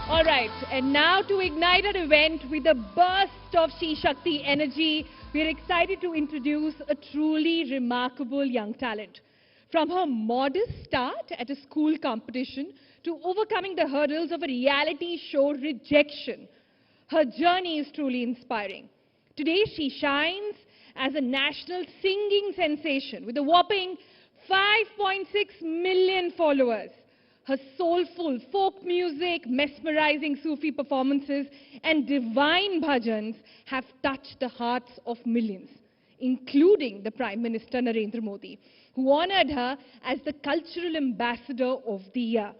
All right, and now to ignite our event with a burst of Shri Shakti energy, we are excited to introduce a truly remarkable young talent. From her modest start at a school competition to overcoming the hurdles of a reality show rejection, her journey is truly inspiring. Today, she shines as a national singing sensation with a whopping 5.6 million followers. Her soulful folk music, mesmerizing Sufi performances, and divine bhajans have touched the hearts of millions, including the Prime Minister Narendra Modi, who honored her as the Cultural Ambassador of the Year.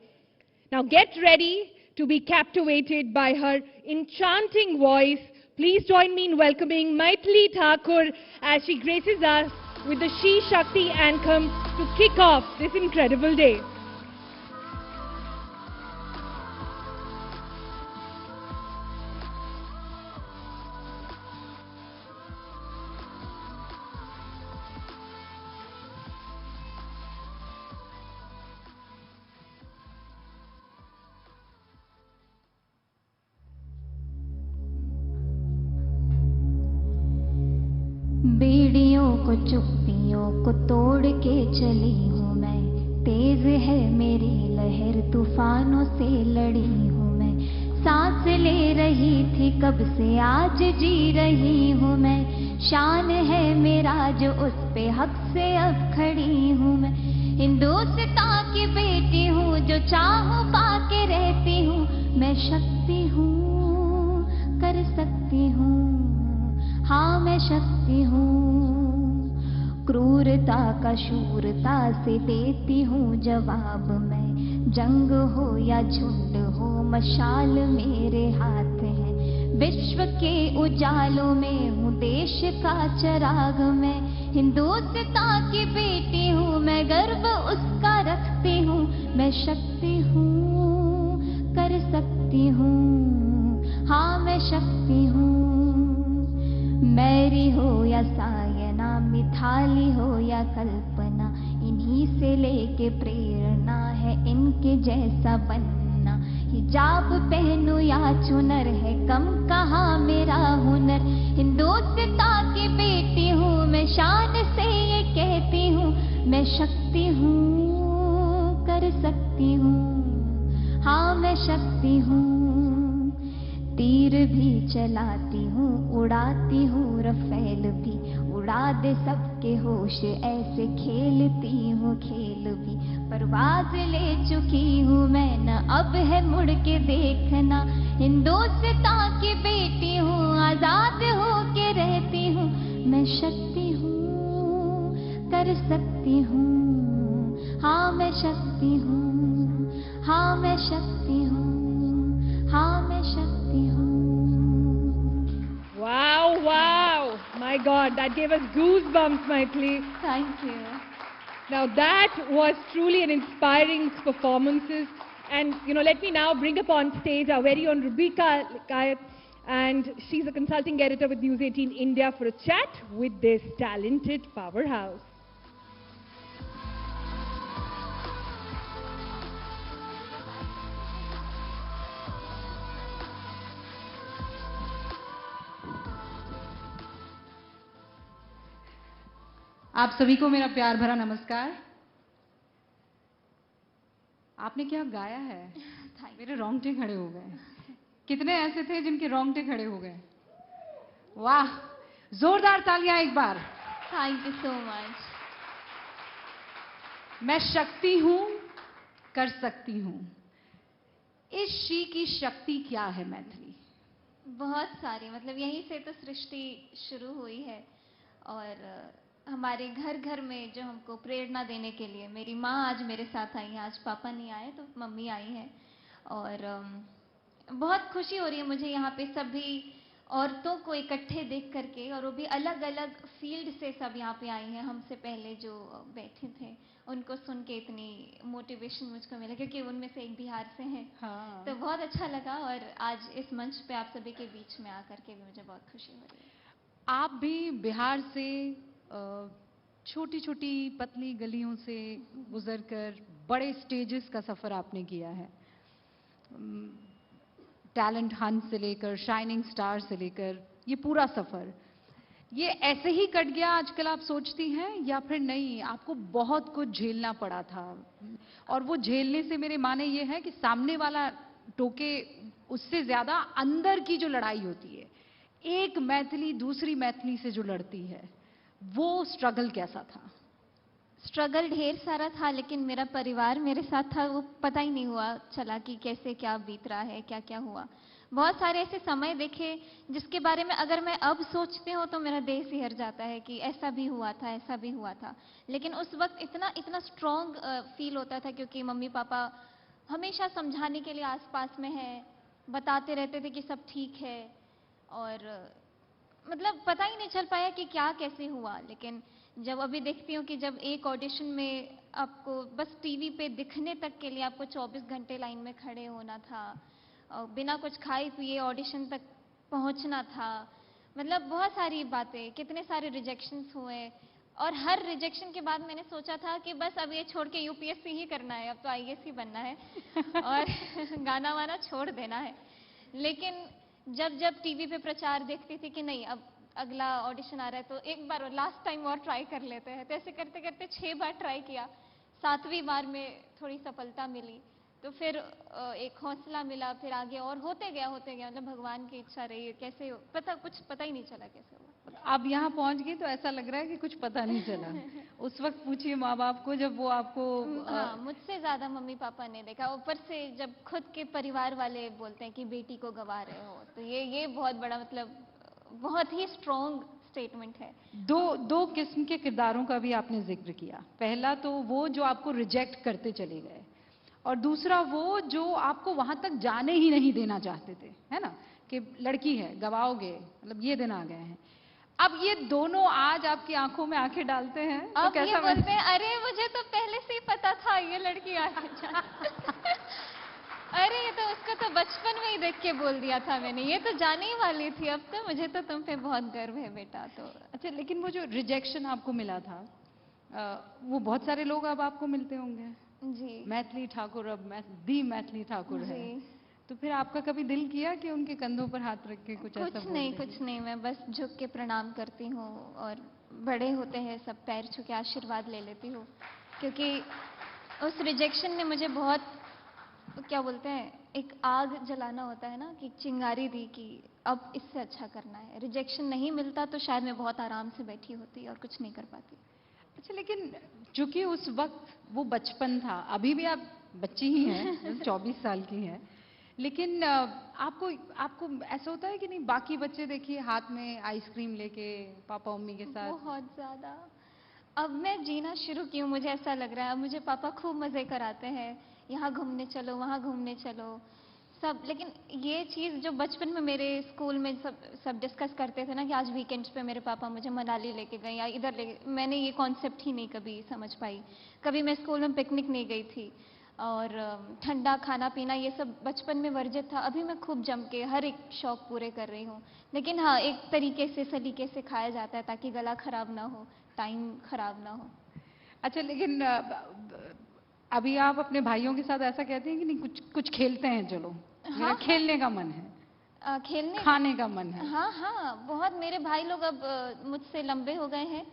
Now get ready to be captivated by her enchanting voice. Please join me in welcoming Maithili Thakur as she graces us with the Shri Shakti anthem to kick off this incredible day. बेड़ियों को चुप्पियों को तोड़ के चली हूँ मैं, तेज है मेरी लहर तूफानों से लड़ी हूँ मैं, सांस ले रही थी कब से आज जी रही हूँ मैं, शान है मेरा जो उस पे हक से अब खड़ी हूँ मैं, हिंदुस्तान की बेटी हूँ जो चाहूँ पाके रहती हूँ, मैं शक्ति हूँ कर सकती हूँ, हाँ मैं शक्ति हूँ। क्रूरता का शूरता से देती हूँ जवाब मैं, जंग हो या झुंड हो मशाल मेरे हाथ है, विश्व के उजालों में हूँ देश का चिराग मैं, हिंदुस्तान की बेटी हूँ मैं गर्व उसका रखती हूँ, मैं शक्ति हूँ कर सकती हूँ, हाँ मैं शक्ति हूँ। मैरी हो या सायना, मिथाली हो या कल्पना, इन्हीं से लेके प्रेरणा है इनके जैसा बनना, हिजाब पहनूं या चुनर है कम कहाँ मेरा हुनर, हिंदुस्तान की बेटी हूँ मैं शान से ये कहती हूँ, मैं शक्ति हूँ कर सकती हूँ, हाँ मैं शक्ति हूँ। तीर भी चलाती हूँ उड़ाती हूँ रफेल भी, उड़ा दे सबके होश ऐसे खेलती हूँ खेल भी, परवाज ले चुकी हूँ मैं न अब है मुड़ के देखना, हिंदुस्तान की बेटी हूँ आजाद हो के रहती हूँ, मैं शक्ति हूँ कर सकती हूँ, हाँ मैं शक्ति हूँ, हाँ मैं शक्ति हूँ, हाँ मैं शक्ति हूँ। Wow, wow. My God, that gave us goosebumps, Maithili. Thank you. Now that was truly an inspiring performances. And, let me now bring up on stage our very own Rubika Kayat. And she's a consulting editor with News 18 India for a chat with this talented powerhouse. आप सभी को मेरा प्यार भरा नमस्कार। आपने क्या गाया है? मेरे रोंगटे खड़े हो गए। कितने ऐसे थे जिनके रोंगटे खड़े हो गए? वाह, जोरदार तालियां एक बार। Thank you so much. मैं शक्ति हूं, कर सकती हूं। इस श्री की शक्ति क्या है मैथिली? बहुत सारी, मतलब यहीं से तो सृष्टि शुरू हुई है और हमारे घर घर में जो हमको प्रेरणा देने के लिए मेरी माँ आज मेरे साथ आई है, आज पापा नहीं आए तो मम्मी आई है और बहुत खुशी हो रही है मुझे यहाँ पे सभी औरतों को इकट्ठे देख करके, और वो भी अलग अलग फील्ड से सब यहाँ पे आई हैं। हमसे पहले जो बैठे थे उनको सुन के इतनी मोटिवेशन मुझको मिला क्योंकि उनमें से एक बिहार से हैं। हाँ। तो बहुत अच्छा लगा और आज इस मंच पे आप सभी के बीच में आकर के भी मुझे बहुत खुशी हो रही है। आप भी बिहार से छोटी छोटी पतली गलियों से गुजरकर बड़े स्टेजेस का सफ़र आपने किया है। टैलेंट हंट से लेकर शाइनिंग स्टार से लेकर ये पूरा सफर, ये ऐसे ही कट गया आजकल आप सोचती हैं, या फिर नहीं आपको बहुत कुछ झेलना पड़ा था? और वो झेलने से मेरे माने ये है कि सामने वाला टोके, उससे ज्यादा अंदर की जो लड़ाई होती है, एक मैथिली दूसरी मैथिली से जो लड़ती है, वो स्ट्रगल कैसा था? स्ट्रगल ढेर सारा था, लेकिन मेरा परिवार मेरे साथ था, वो पता ही नहीं हुआ चला कि कैसे क्या बीत रहा है, क्या क्या हुआ। बहुत सारे ऐसे समय देखे जिसके बारे में अगर मैं अब सोचती हूँ तो मेरा देह सिहर जाता है कि ऐसा भी हुआ था, ऐसा भी हुआ था। लेकिन उस वक्त इतना इतना स्ट्रॉन्ग फील होता था, क्योंकि मम्मी पापा हमेशा समझाने के लिए आसपास में है, बताते रहते थे कि सब ठीक है। और मतलब पता ही नहीं चल पाया कि क्या कैसे हुआ। लेकिन जब अभी देखती हूँ कि जब एक ऑडिशन में आपको बस टीवी पे दिखने तक के लिए आपको 24 घंटे लाइन में खड़े होना था, और बिना कुछ खाए पिए ऑडिशन तक पहुंचना था। मतलब बहुत सारी बातें, कितने सारे रिजेक्शंस हुए, और हर रिजेक्शन के बाद मैंने सोचा था कि बस अब ये छोड़ के यूपीएससी ही करना है, अब तो आईएएस ही बनना है और गाना वाना छोड़ देना है। लेकिन जब जब टीवी पे प्रचार देखती थी कि नहीं अब अगला ऑडिशन आ रहा है तो एक बार लास्ट टाइम और ट्राई कर लेते हैं, तो ऐसे करते करते 6 बार ट्राई किया। 7वीं बार में थोड़ी सफलता मिली, तो फिर एक हौसला मिला, फिर आगे और होते गया मतलब भगवान की इच्छा रही। कैसे कुछ पता ही नहीं चला कैसे हुआ। अब यहाँ पहुंच गई तो ऐसा लग रहा है कि कुछ पता नहीं चला। उस वक्त पूछिए माँ बाप को जब वो आपको हाँ, मुझसे ज्यादा मम्मी पापा ने देखा। ऊपर से जब खुद के परिवार वाले बोलते हैं कि बेटी को गवा रहे हो, तो ये बहुत बड़ा मतलब बहुत ही स्ट्रॉन्ग स्टेटमेंट है। दो किस्म के किरदारों का भी आपने जिक्र किया। पहला तो वो जो आपको रिजेक्ट करते चले गए, और दूसरा वो जो आपको वहां तक जाने ही नहीं देना चाहते थे, है ना, कि लड़की है गवाओगे, मतलब ये दिन आ गए हैं। अब ये दोनों आज आपकी आंखों में आंखें डालते हैं तो अब कैसा ये बोलते हैं अरे मुझे तो पहले से ही पता था ये लड़की आगे जा अरे ये तो उसको तो बचपन में ही देख के बोल दिया था मैंने, ये तो जाने ही वाली थी, अब तो मुझे तो तुम पे बहुत गर्व है बेटा। तो अच्छा, लेकिन वो जो रिजेक्शन आपको मिला था, वो बहुत सारे लोग अब आपको मिलते होंगे। जी मैथिली ठाकुर अब दी मैथिली ठाकुर है, जी। तो फिर आपका कभी दिल किया कि उनके कंधों पर हाथ रख के कुछ ऐसा बोल दें? कुछ नहीं, मैं बस झुक के प्रणाम करती हूँ, और बड़े होते हैं सब पैर छू के आशीर्वाद ले लेती हूँ। क्योंकि उस रिजेक्शन ने मुझे बहुत, क्या बोलते हैं, एक आग जलाना होता है ना, कि चिंगारी दी कि अब इससे अच्छा करना है। रिजेक्शन नहीं मिलता तो शायद मैं बहुत आराम से बैठी होती और कुछ नहीं कर पाती। अच्छा, लेकिन चूंकि उस वक्त वो बचपन था, अभी भी आप बच्ची ही हैं 24 साल की हैं, लेकिन आपको आपको ऐसा होता है कि नहीं, बाकी बच्चे देखिए हाथ में आइसक्रीम लेके पापा मम्मी के साथ। बहुत ज्यादा। अब मैं जीना शुरू की हूँ, मुझे ऐसा लग रहा है अब मुझे पापा खूब मजे कराते हैं, यहाँ घूमने चलो वहाँ घूमने चलो सब। लेकिन ये चीज़ जो बचपन में मेरे स्कूल में सब डिस्कस करते थे ना, कि आज वीकेंड्स पे मेरे पापा मुझे मनाली लेके गए या इधर ले, मैंने ये कॉन्सेप्ट ही नहीं कभी समझ पाई। कभी मैं स्कूल में पिकनिक नहीं गई थी, और ठंडा खाना पीना ये सब बचपन में वर्जित था। अभी मैं खूब जम के हर एक शौक पूरे कर रही हूँ, लेकिन हाँ एक तरीके से सलीके से खाया जाता है ताकि गला खराब ना हो, टाइम खराब ना हो। अच्छा, लेकिन अभी आप अपने भाइयों के साथ ऐसा कहते हैं कि नहीं, कुछ कुछ खेलते हैं, चलो मेरा खेलने का मन है, खेलने खाने का मन है। हाँ हाँ, बहुत। मेरे भाई लोग अब मुझसे लंबे हो गए हैं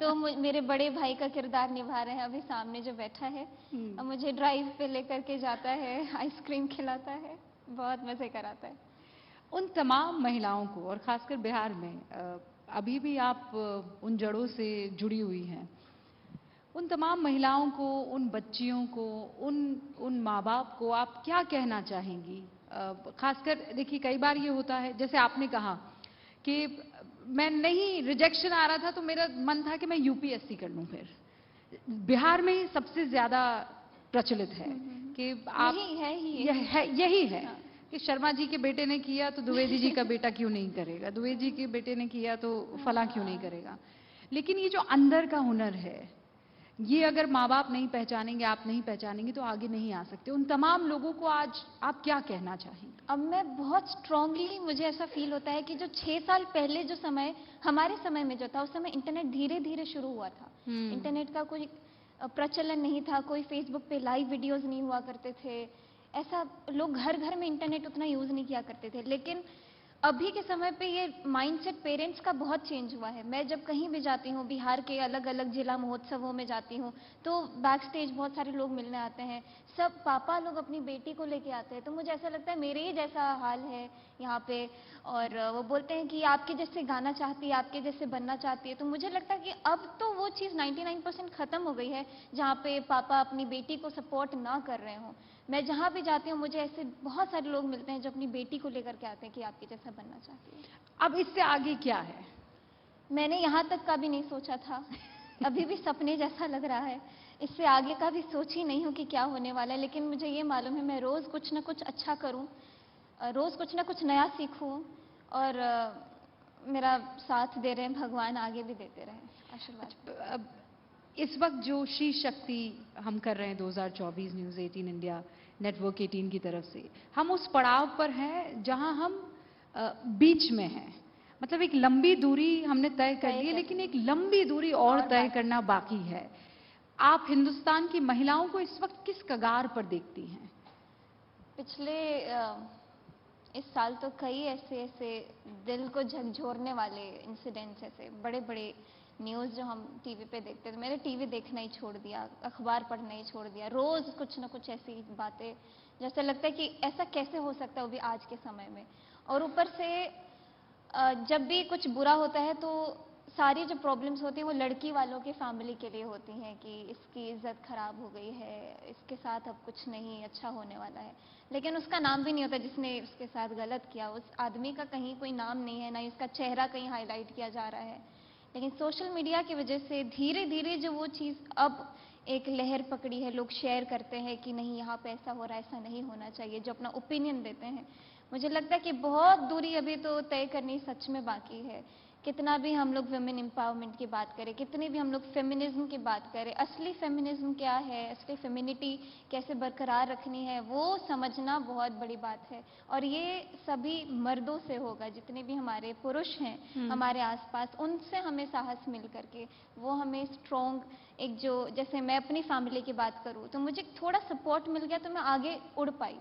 तो मेरे बड़े भाई का किरदार निभा रहे हैं अभी सामने जो बैठा है। अब मुझे ड्राइव पे लेकर के जाता है, आइसक्रीम खिलाता है, बहुत मजे कराता है। उन तमाम महिलाओं को, और खासकर बिहार में अभी भी आप उन जड़ों से जुड़ी हुई हैं, उन तमाम महिलाओं को, उन बच्चियों को, उन माँ बाप को आप क्या कहना चाहेंगी? खासकर देखिए कई बार ये होता है, जैसे आपने कहा कि मैं नहीं, रिजेक्शन आ रहा था तो मेरा मन था कि मैं यूपीएससी कर लूं। फिर बिहार में ही सबसे ज्यादा प्रचलित है कि आप यही है कि शर्मा जी के बेटे ने किया तो द्विवेदी जी का बेटा क्यों नहीं करेगा, द्विवेदी जी के बेटे ने किया तो फला क्यों नहीं करेगा। लेकिन ये जो अंदर का हुनर है, ये अगर माँ बाप नहीं पहचानेंगे, आप नहीं पहचानेंगे तो आगे नहीं आ सकते। उन तमाम लोगों को आज आप क्या कहना चाहेंगे? अब मैं बहुत स्ट्रांगली, मुझे ऐसा फील होता है कि जो 6 साल पहले जो समय, हमारे समय में जो था, उस समय इंटरनेट धीरे धीरे शुरू हुआ था। इंटरनेट का कोई प्रचलन नहीं था, कोई फेसबुक पे लाइव वीडियोस नहीं हुआ करते थे, ऐसा लोग घर घर में इंटरनेट उतना यूज़ नहीं किया करते थे, लेकिन अभी के समय पे ये माइंडसेट पेरेंट्स का बहुत चेंज हुआ है। मैं जब कहीं भी जाती हूँ, बिहार के अलग अलग जिला महोत्सवों में जाती हूँ, तो बैक स्टेज बहुत सारे लोग मिलने आते हैं, सब पापा लोग अपनी बेटी को लेके आते हैं, तो मुझे ऐसा लगता है मेरे ही जैसा हाल है यहाँ पे। और वो बोलते हैं कि आपके जैसे गाना चाहती है, आपके जैसे बनना चाहती है। तो मुझे लगता है कि अब तो वो चीज़ 99% ख़त्म हो गई है, जहाँ पे पापा अपनी बेटी को सपोर्ट ना कर रहे हों। मैं जहाँ भी जाती हूँ, मुझे ऐसे बहुत सारे लोग मिलते हैं जो अपनी बेटी को लेकर के आते हैं कि आपके जैसा बनना चाहती है। अब इससे आगे क्या है? मैंने यहाँ तक का भी नहीं सोचा था, अभी भी सपने जैसा लग रहा है। इससे आगे का भी सोच ही नहीं हूँ कि क्या होने वाला है, लेकिन मुझे ये मालूम है मैं रोज़ कुछ ना कुछ अच्छा करूँ, रोज़ कुछ ना कुछ नया सीखूँ, और मेरा साथ दे रहे हैं भगवान, आगे भी देते रहें आशीर्वाद। अब इस वक्त जो श्री शक्ति हम कर रहे हैं 2024 न्यूज़ 18 इंडिया नेटवर्क 18 की तरफ से, हम उस पड़ाव पर हैं जहां हम बीच में हैं। मतलब एक लंबी दूरी हमने तय कर ली है, लेकिन एक लंबी दूरी और तय करना बाकी है। आप हिंदुस्तान की महिलाओं को इस वक्त किस कगार पर देखती हैं? पिछले इस साल तो कई ऐसे दिल को झकझोरने वाले इंसिडेंट्स, ऐसे बड़े बड़े न्यूज़ जो हम टीवी पे देखते थे, मैंने टीवी देखना ही छोड़ दिया, अखबार पढ़ना ही छोड़ दिया। रोज़ कुछ ना कुछ ऐसी बातें, जैसे लगता है कि ऐसा कैसे हो सकता है वो भी आज के समय में। और ऊपर से जब भी कुछ बुरा होता है तो सारी जो प्रॉब्लम्स होती हैं वो लड़की वालों के फैमिली के लिए होती हैं, कि इसकी इज्जत खराब हो गई है, इसके साथ अब कुछ नहीं अच्छा होने वाला है। लेकिन उसका नाम भी नहीं होता जिसने उसके साथ गलत किया, उस आदमी का कहीं कोई नाम नहीं है, ना ही उसका चेहरा कहीं हाईलाइट किया जा रहा है। लेकिन सोशल मीडिया की वजह से धीरे धीरे जो वो चीज़ अब एक लहर पकड़ी है, लोग शेयर करते हैं कि नहीं यहाँ पे ऐसा हो रहा है, ऐसा नहीं होना चाहिए, जो अपना ओपिनियन देते हैं। मुझे लगता है कि बहुत दूरी अभी तो तय करनी सच में बाकी है। कितना भी हम लोग वुमेन एम्पावरमेंट की बात करें, कितनी भी हम लोग फेमिनिज्म की बात करें, असली फेमिनिज्म क्या है, असली फेमिनिटी कैसे बरकरार रखनी है, वो समझना बहुत बड़ी बात है। और ये सभी मर्दों से होगा, जितने भी हमारे पुरुष हैं हमारे आसपास, उनसे हमें साहस मिल करके, वो हमें स्ट्रॉन्ग एक जो, जैसे मैं अपनी फैमिली की बात करूँ तो मुझे थोड़ा सपोर्ट मिल गया तो मैं आगे उड़ पाई।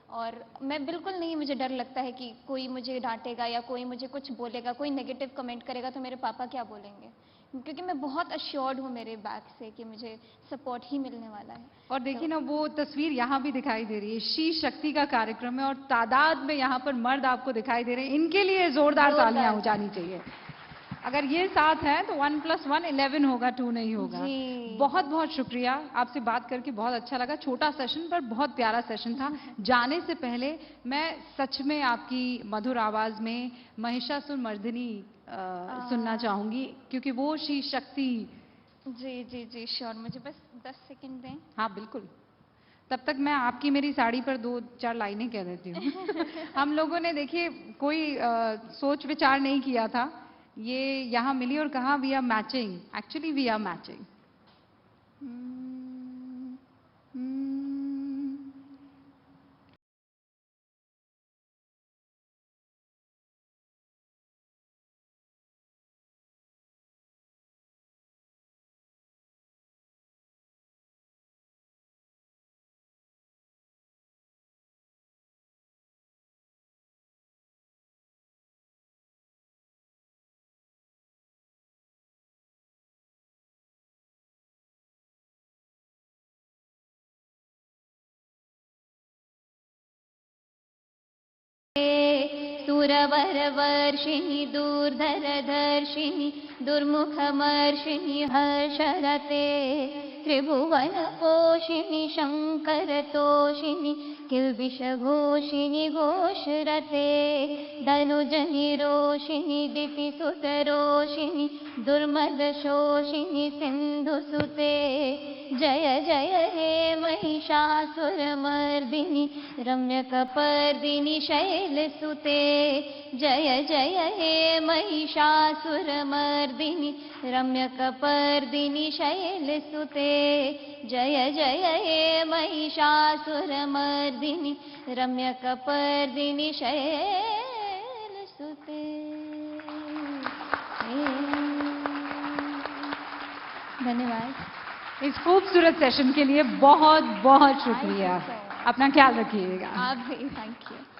और मैं बिल्कुल नहीं, मुझे डर लगता है कि कोई मुझे डांटेगा या कोई मुझे कुछ बोलेगा, कोई नेगेटिव कमेंट करेगा तो मेरे पापा क्या बोलेंगे, क्योंकि मैं बहुत अश्योर्ड हूँ मेरे बैक से कि मुझे सपोर्ट ही मिलने वाला है। और देखिए ना, वो तस्वीर यहाँ भी दिखाई दे रही है, श्री शक्ति का कार्यक्रम है और तादाद में यहाँ पर मर्द आपको दिखाई दे रहे हैं। इनके लिए जोरदार तालियां हो जानी चाहिए। अगर ये साथ है तो 1 + 1 11 होगा, 2 नहीं होगा। बहुत बहुत शुक्रिया, आपसे बात करके बहुत अच्छा लगा। छोटा सेशन पर बहुत प्यारा सेशन था। जाने से पहले मैं सच में आपकी मधुर आवाज में महिषासुर मर्दिनी सुनना चाहूंगी, क्योंकि वो श्री शक्ति। जी जी जी श्योर, मुझे बस 10 सेकंड दें। हाँ बिल्कुल, तब तक मैं आपकी मेरी साड़ी पर 2-4 लाइनें कह देती हूँ। हम लोगों ने देखिए कोई सोच विचार नहीं किया था, ये यहाँ मिली और कहा we are matching, actually we are matching. सुरवरवर्षिणि दूर्धरधर्षिणि दुर्मुखमर्षिणि हर्षरते त्रिभुवनपोषिणि शङ्करतोषिणि किल्बिषघोषिणि घोषरते धनुजनिरोषिणि दितिसुतरोषिणि दुर्मदशोषिणि सिन्धुसुते जय जय हे महिषासुरमर्दिनि रम्यकपर्दिनि शैलसुते जय जय हे महिषासुरमर्दिनि रम्यकपर्दिनि शैलसुते जय जय हे महिषासुरमर्दिनि रम्यकपर्दिनि शैलसुते। धन्यवाद। इस खूबसूरत सेशन के लिए बहुत बहुत शुक्रिया। अपना ख्याल रखिएगा। आप भी, थैंक यू।